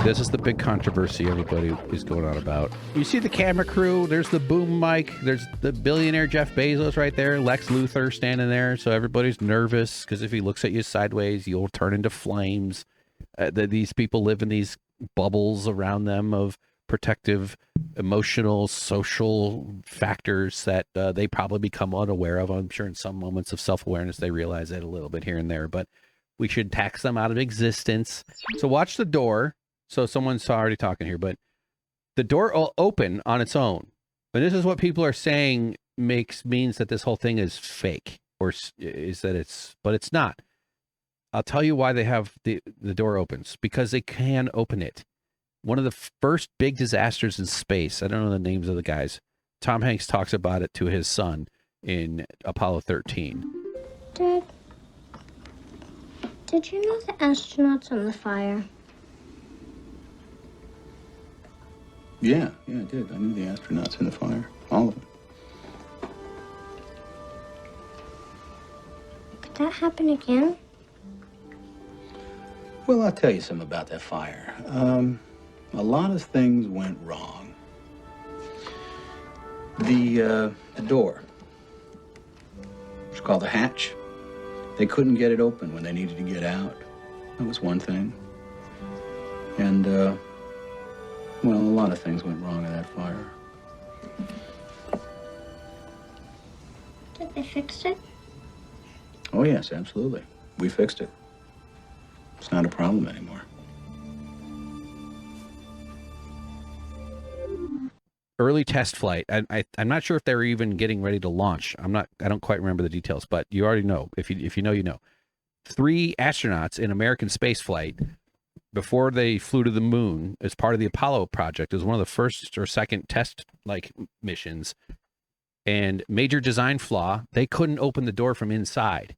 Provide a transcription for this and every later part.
This is the big controversy everybody is going on about. You see the camera crew, there's the boom mic, there's the billionaire Jeff Bezos right there, Lex Luthor standing there, so everybody's nervous because if he looks at you sideways, you'll turn into flames. These people live in these bubbles around them of protective, emotional, social factors that they probably become unaware of. I'm sure in some moments of self-awareness they realize it a little bit here and there, but we should tax them out of existence. So watch the door. So someone's already talking here, but the door will open on its own. And this is what people are saying means that this whole thing is fake, or is that but it's not. I'll tell you why they have the door opens, because they can open it. One of the first big disasters in space, I don't know the names of the guys. Tom Hanks talks about it to his son in Apollo 13. Dad, did you know the astronauts on the fire? Yeah, I did. I knew the astronauts in the fire. All of them. Could that happen again? Well, I'll tell you something about that fire. A lot of things went wrong. The door, it's called the hatch. They couldn't get it open when they needed to get out. That was one thing. And, well, a lot of things went wrong in that fire. Did they fix it? Oh, yes, absolutely. We fixed it. It's not a problem anymore. Early test flight. I'm not sure if they were even getting ready to launch. I don't quite remember the details, but you already know. If you know, you know. 3 astronauts in American space flight before they flew to the moon as part of the Apollo project. It was one of the first or second test missions. And major design flaw, they couldn't open the door from inside.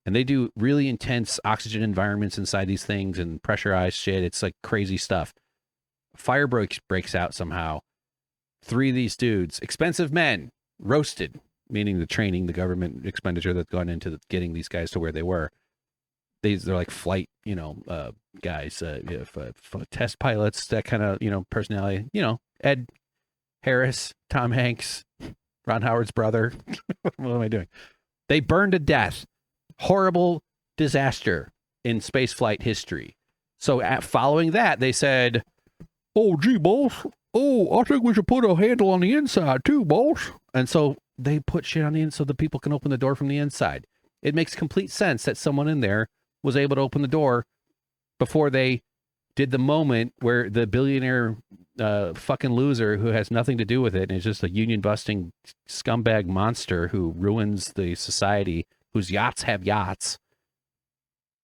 And they do really intense oxygen environments inside these things and pressurized shit. It's like crazy stuff. Fire breaks out somehow. 3 of these dudes, expensive men, roasted, meaning the training, the government expenditure that's gone into getting these guys to where they were. They're like flight, guys, test pilots, that kind of, personality, Ed Harris, Tom Hanks, Ron Howard's brother. What am I doing? They burned to death. Horrible disaster in spaceflight history. So following that, they said, "Oh, gee, boss. Oh, I think we should put a handle on the inside too, boss." And so they put shit on the inside so the people can open the door from the inside. It makes complete sense that someone in there was able to open the door before they did the moment where the billionaire fucking loser who has nothing to do with it and is just a union-busting scumbag monster who ruins the society, whose yachts have yachts,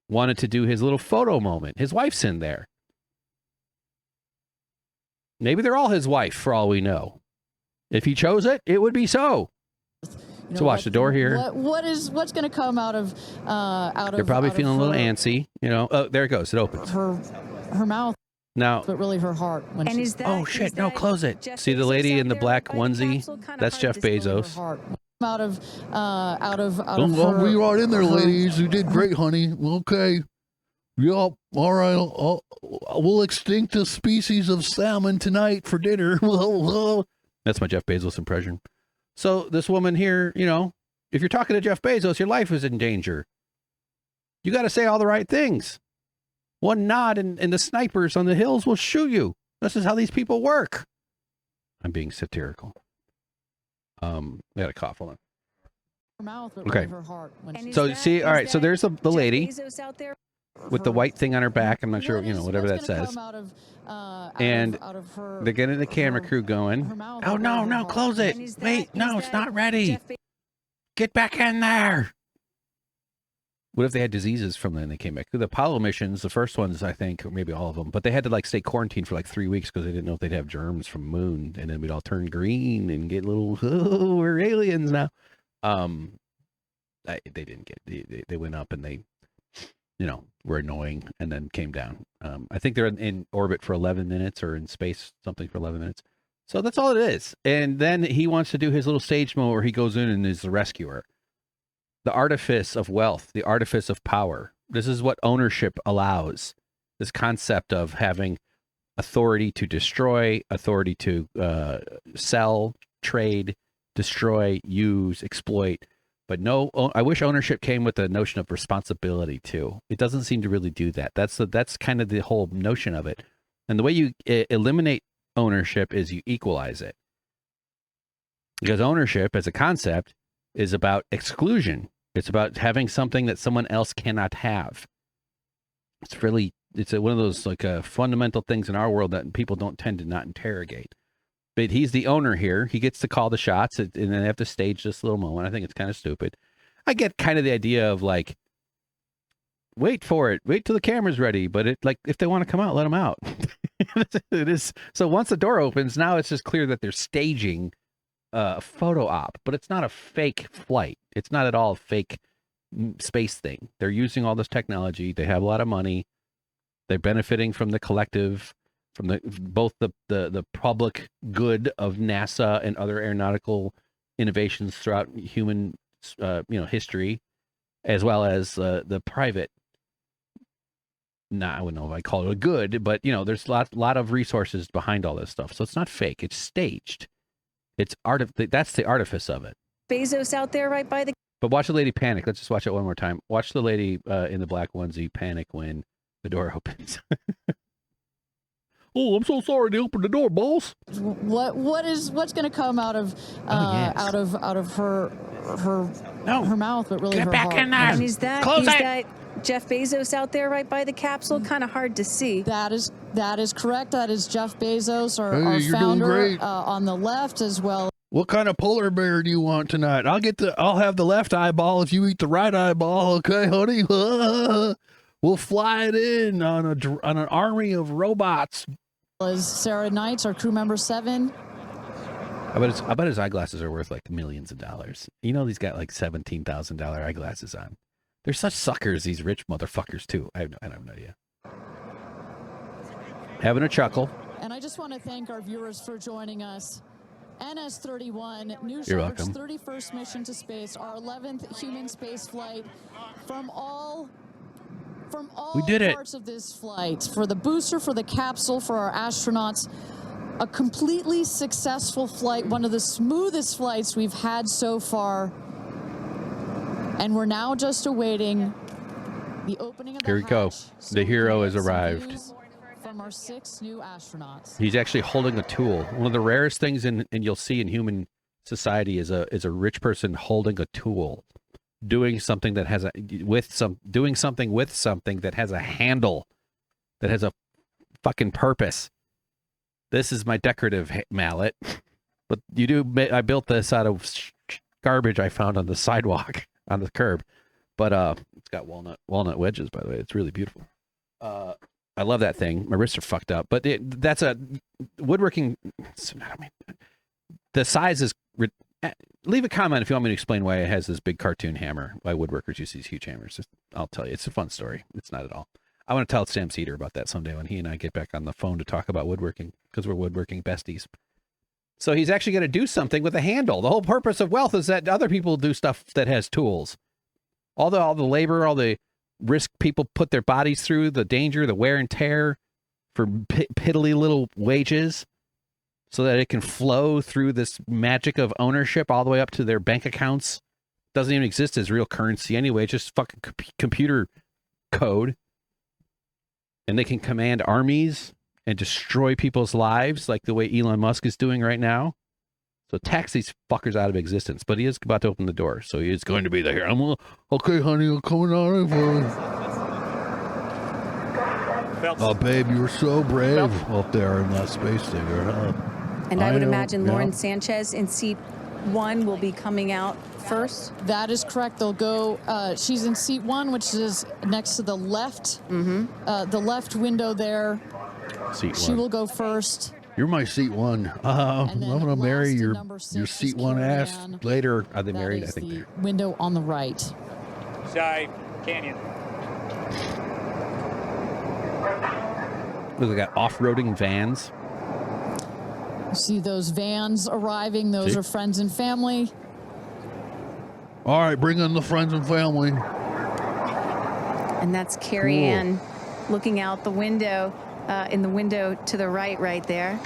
wanted to do his little photo moment. His wife's in there. Maybe they're all his wife, for all we know. If he chose it, it would be so. So watch the door here. What's going to come out of They're probably feeling a little antsy, Oh, there it goes. It opens. Her mouth. Now, but really her heart. When and is that, oh shit! No, close it. Jeff See the lady in the black onesie? That's Jeff Bezos. Out of Don't her, be right in there, ladies. You did great, honey. Okay. Yup. All right. We'll extinct a species of salmon tonight for dinner. That's my Jeff Bezos impression. So this woman here, if you're talking to Jeff Bezos, your life is in danger. You got to say all the right things. One nod and the snipers on the hills will shoot you. This is how these people work. I'm being satirical. I had a cough. Hold on. her mouth, but Okay. really her heart. When So see, all right. So there's the lady with the white thing on her back. I'm not sure, whatever that says. And they're getting the camera crew going. Oh, no, close it. Wait, no, it's not ready. Get back in there. What if they had diseases from then they came back? The Apollo missions, the first ones, I think, or maybe all of them, but they had to stay quarantined for 3 weeks because they didn't know if they'd have germs from moon, and then we'd all turn green and get little, oh, we're aliens now. They didn't get, they went up and they, were annoying and then came down. I think they're in orbit for 11 minutes or in space, something for 11 minutes. So that's all it is. And then he wants to do his little stage moment where he goes in and is the rescuer. The artifice of wealth, the artifice of power. This is what ownership allows. This concept of having authority to destroy, authority to sell, trade, destroy, use, exploit. But no, I wish ownership came with the notion of responsibility too. It doesn't seem to really do that. That's kind of the whole notion of it. And the way you eliminate ownership is you equalize it. Because ownership as a concept is about exclusion. It's about having something that someone else cannot have. It's one of those like fundamental things in our world that people don't tend to not interrogate. But he's the owner here. He gets to call the shots, and then they have to stage this little moment. I think it's kind of stupid. I get kind of the idea of like, wait for it, wait till the camera's ready. But if they want to come out, let them out. It is. So once the door opens, now it's just clear that they're staging a photo op, but it's not a fake flight. It's not at all a fake space thing. They're using all this technology. They have a lot of money. They're benefiting from the collective, from both the public good of NASA and other aeronautical innovations throughout human history, as well as the private. I wouldn't know if I call it a good, but there's a lot of resources behind all this stuff. So it's not fake. It's staged. It's that's the artifice of it. Bezos out there right by the... But watch the lady panic. Let's just watch it one more time. Watch the lady in the black onesie panic when the door opens. Oh, I'm so sorry to open the door, boss. What's going to come out of out of her mouth, but really Get her back heart. in there. And is that Close it. that Jeff Bezos out there right by the capsule? Kind of hard to see. That is correct. That is Jeff Bezos, our Hey, you're doing founder, great. on the left as well. What kind of polar bear do you want tonight? I'll have the left eyeball if you eat the right eyeball. Okay, honey. We'll fly it in on an army of robots. Is Sarah Knights, our crew member 7. I bet his eyeglasses are worth like millions of dollars. He's got like $17,000 eyeglasses on. They're such suckers, these rich motherfuckers too. I have no idea. Having a chuckle. And I just want to thank our viewers for joining us. NS-31, New You're Shepard's welcome. 31st mission to space, our 11th human space flight. From all We did it. parts of this flight, for the booster, for the capsule, for our astronauts, a completely successful flight, one of the smoothest flights we've had so far. And we're now just awaiting the opening of the Here we go. hatch, so The we hero can has get some arrived. views from our 6 new astronauts. He's actually holding a tool. One of the rarest things you'll see in human society is a rich person holding a tool, doing something that has doing something with something that has a handle, that has a fucking purpose. This is my decorative mallet, but I built this out of garbage I found on the sidewalk on the curb, but it's got walnut wedges, by the way. It's really beautiful. I love that thing. My wrists are fucked up, but that's a woodworking. The size is. Leave a comment if you want me to explain why it has this big cartoon hammer. Why woodworkers use these huge hammers. I'll tell you. It's a fun story. It's not at all. I want to tell Sam Cedar about that someday when he and I get back on the phone to talk about woodworking, because we're woodworking besties. So he's actually going to do something with a handle. The whole purpose of wealth is that other people do stuff that has tools. All the labor, all the risk people put their bodies through, the danger, the wear and tear for piddly little wages, so that it can flow through this magic of ownership all the way up to their bank accounts. Doesn't even exist as real currency anyway. It's just fucking computer code. And they can command armies and destroy people's lives like the way Elon Musk is doing right now. So tax these fuckers out of existence. But he is about to open the door, so he is going to be there. Okay, honey, I'm coming on in for you. Oh, babe, you were so brave up there in that space digger. Huh? And I would know, imagine yeah. Lauren Sanchez in seat 1 will be coming out first. That is correct. They'll go. She's in seat 1, which is next to the left. The left window there. Seat She one. will go first. You're my seat 1. I'm And then going to last marry to your number 6 is seat 1 Carrie ass Ann. later. Are they That married? I is think the they're. window on the right. Side Canyon. Look, they got off-roading vans. You see those vans arriving. Those See? are friends and family. All right, bring in the friends and family. And that's Carrie Ann looking out the window, in the window to the right there.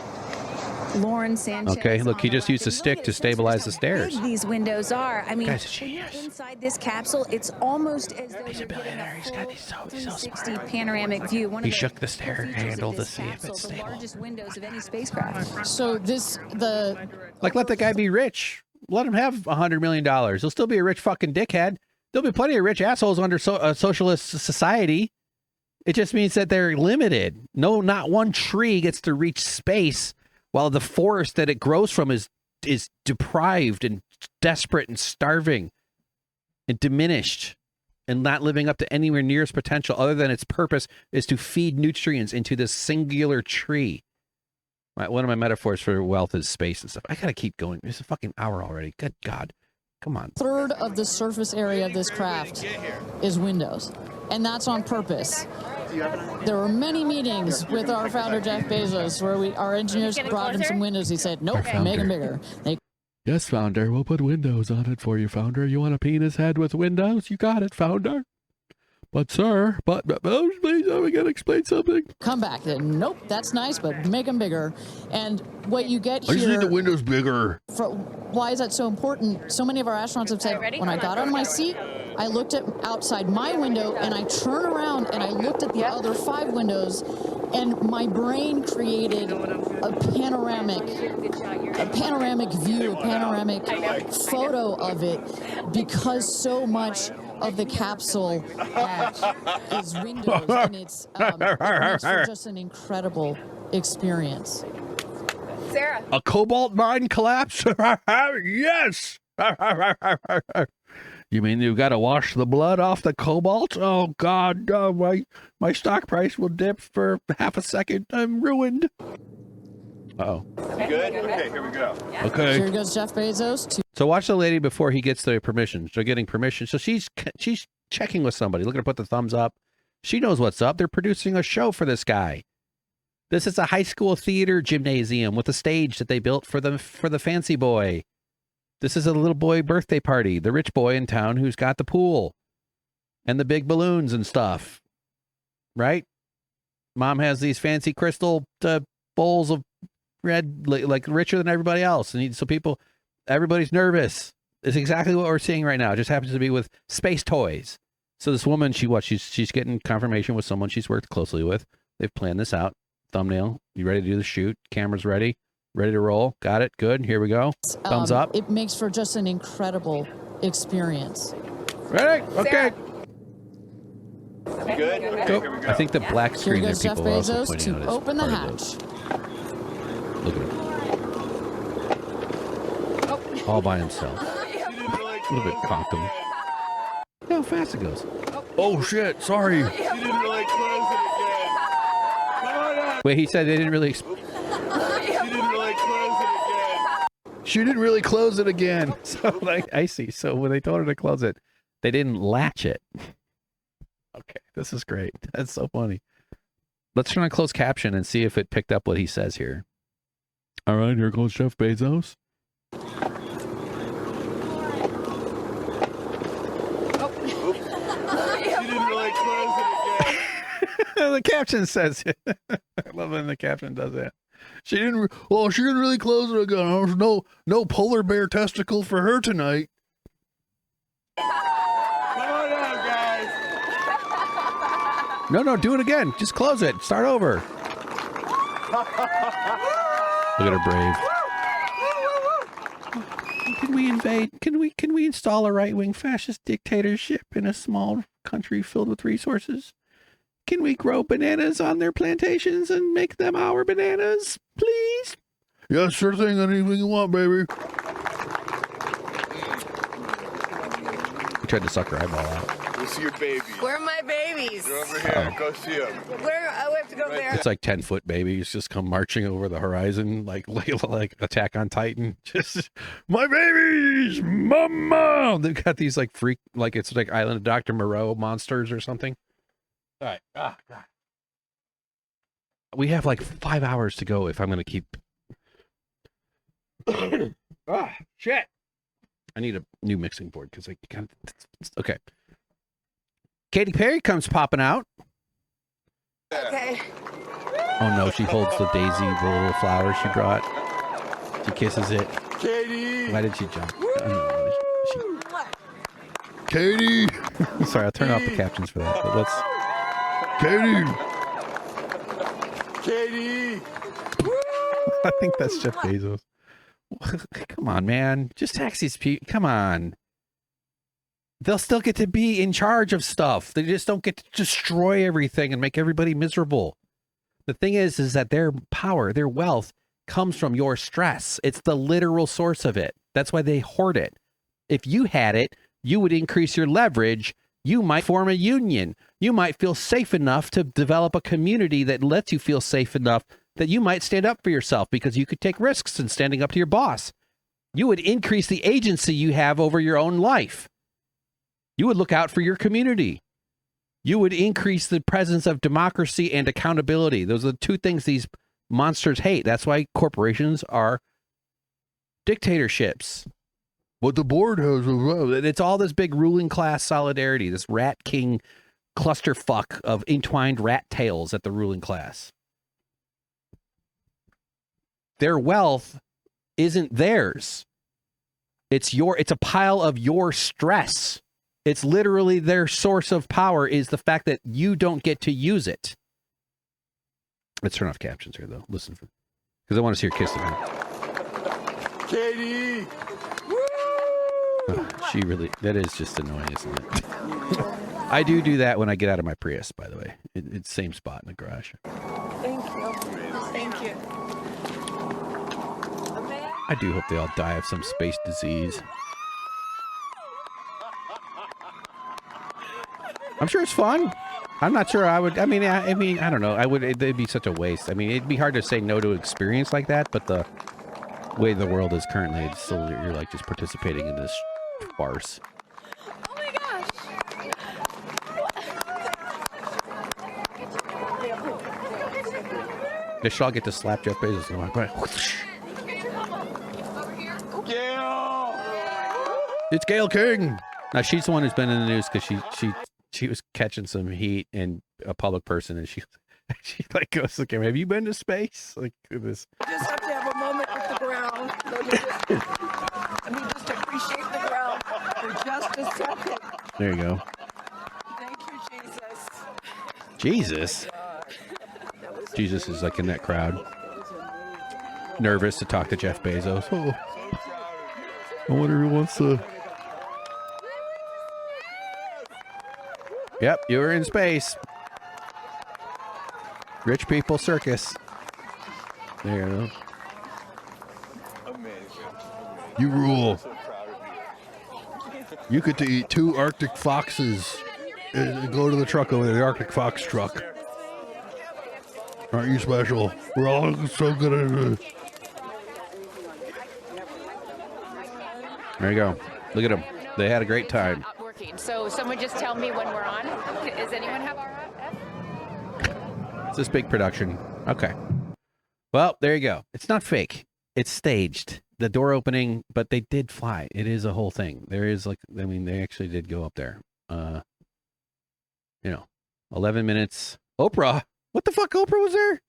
Lauren Sanchez. Okay, look, he just used a a stick to stabilize the stairs. Big these windows are. I mean, Guy's a genius. inside this capsule, it's almost as though He's a you're getting billionaire. a He's full got these so 360 panoramic view. One He of the shook the stair features of handle to this see if capsule, it's the stable. largest windows of any spacecraft. So Like, let the guy be rich. Let him have $100 million. He'll still be a rich fucking dickhead. There'll be plenty of rich assholes under socialist society. It just means that they're limited. No, not one tree gets to reach space while the forest that it grows from is deprived and desperate and starving and diminished and not living up to anywhere near its potential, other than its purpose is to feed nutrients into this singular tree. One of my metaphors for wealth is space and stuff. I gotta keep going. It's a fucking hour already. Good God. Come on. third of the surface area of this craft is windows, and that's on purpose. There were many meetings with our founder, Jeff Bezos, where our engineers brought him some windows. He said, nope, make them bigger. Yes, founder. We'll put windows on it for you, founder. You want a penis head with windows? You got it, founder. But, sir, please, we got to explain something. Come back. Nope, that's nice, but make them bigger. And what you get I just need here, the windows bigger. why is that so important? So many of our astronauts have said, when I got on my seat, I looked at outside my window and I turned around and I looked at the other 5 windows, and my brain created a panoramic view, a panoramic photo of it, because so much of the capsule is windows, and it makes for just an incredible experience. Sarah. A cobalt mine collapse? Yes! You mean you've got to wash the blood off the cobalt? Oh, God, my stock price will dip for half a second. I'm ruined. Uh-oh. Good? Okay, here we go. Okay. Here goes Jeff Bezos. So watch the lady before he gets the permission. They're getting permission. So she's checking with somebody. Look at her put the thumbs up. She knows what's up. They're producing a show for this guy. This is a high school theater gymnasium with a stage that they built for the fancy boy. This is a little boy birthday party. The rich boy in town who's got the pool and the big balloons and stuff. Right? Mom has these fancy crystal bowls of red, like richer than everybody else. And everybody's nervous. It's exactly what we're seeing right now. It just happens to be with space toys. So this woman, she's getting confirmation with someone she's worked closely with. They've planned this out. Thumbnail. You ready to do the shoot? Camera's ready. Ready to roll. Got it. Good. Here we go. Thumbs up. It makes for just an incredible experience. Ready? Okay. Good? Okay, Go. here we go. I think the black Here screen there goes Jeff people are also Bezos pointing out to is open the part of hatch. Look at him. All by himself. A little bit cocked him. Look how fast it goes. Oh, shit. Sorry. You didn't really close it again. Come on out. Wait, he said they didn't really... You didn't really close it again. She didn't really close it again. So, I see. So when they told her to close it, they didn't latch it. Okay, this is great. That's so funny. Let's turn on closed caption and see if it picked up what he says here. All right, here goes Jeff Bezos. You didn't really close it again. The caption says it. I love when the caption does that. She didn't really close it again. There was no polar bear testicle for her tonight. Come on out, guys. No, do it again. Just close it. Start over. Look at her brave. Can we invade? Can we install a right-wing fascist dictatorship in a small country filled with resources? Can we grow bananas on their plantations and make them our bananas, please? Yeah, sure thing. Anything you want, baby. He tried to suck her eyeball out. We'll see your babies. Where are my babies? They're over here. Go see them. Where? Oh, we have to go there. It's like 10-foot babies just come marching over the horizon like Attack on Titan. Just, my babies, mama. They've got these like freak, like it's like Island of Dr. Moreau monsters or something. All right. God. We have like 5 hours to go if I'm going to keep. Shit. I need a new mixing board because I can't. Okay. Katy Perry comes popping out. Okay. Oh no, she holds the daisy, the little flower she brought. She kisses it. Katy! Why did she jump? I don't know. Katy! Sorry, I'll turn off the captions for that. But let's. Katy! Katy! I think that's Jeff Bezos. Come on, man. Just tax these people. Come on. They'll still get to be in charge of stuff. They just don't get to destroy everything and make everybody miserable. The thing is that their power, their wealth comes from your stress. It's the literal source of it. That's why they hoard it. If you had it, you would increase your leverage. You might form a union. You might feel safe enough to develop a community that lets you feel safe enough that you might stand up for yourself because you could take risks in standing up to your boss. You would increase the agency you have over your own life. You would look out for your community. You would increase the presence of democracy and accountability. Those are the two things these monsters hate. That's why corporations are dictatorships. What the board has. It's all this big ruling class solidarity, this rat king clusterfuck of entwined rat tails at the ruling class. Their wealth isn't theirs. It's a pile of your stress. It's literally their source of power is the fact that you don't get to use it. Let's turn off captions here, though. Listen, because I want to see her kissing her. Katy! She really, that is just annoying, isn't it? I do that when I get out of my Prius, by the way. It's the same spot in the garage. Thank you. Thank you. I do hope they all die of some space disease. I'm sure it's fun. I'm not sure I would. I mean, I don't know. It'd be such a waste. I mean, it'd be hard to say no to an experience like that, but the way the world is currently, it's still, you're like just participating in this farce. Oh my gosh. They should all get to slap Jeff Bezos. Gayle! It's Gayle King. Now she's the one who's been in the news because she was catching some heat and a public person, and she like goes to the camera. Have you been to space? Like this. Just have to have a moment with the ground. Just appreciate the ground for just a second. There you go. Thank you, Jesus. Jesus. Jesus is like in that crowd, nervous to talk to Jeff Bezos. Oh, I wonder who wants to. Yep, you were in space. Rich people circus. There you go. You rule. You get to eat 2 Arctic foxes and go to the truck over there, the Arctic Fox truck. Aren't you special? We're all so good at it. There you go. Look at them. They had a great time. Not working. So someone just tell me when we're on. Does anyone have our It's this big production. Okay. Well, there you go. It's not fake. It's staged. The door opening, but they did fly. It is a whole thing. There is they actually did go up there. 11 minutes. OPRAH. What the fuck? OPRAH was there?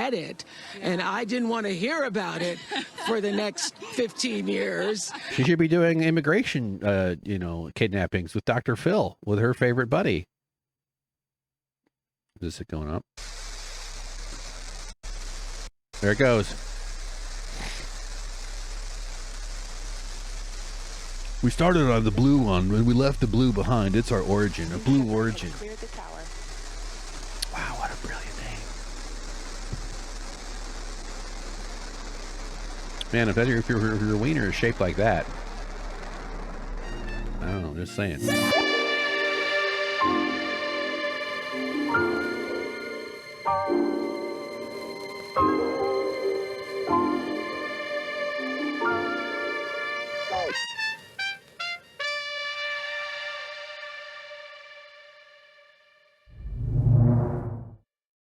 It, and I didn't want to hear about it for the next 15 years. She should be doing immigration, kidnappings with Dr. Phil, with her favorite buddy. Is it going up? There it goes. We started on the blue one and we left the blue behind. It's our origin, a blue origin. Wow, what a brilliant name. Man, if your wiener is shaped like that, I don't know, just saying.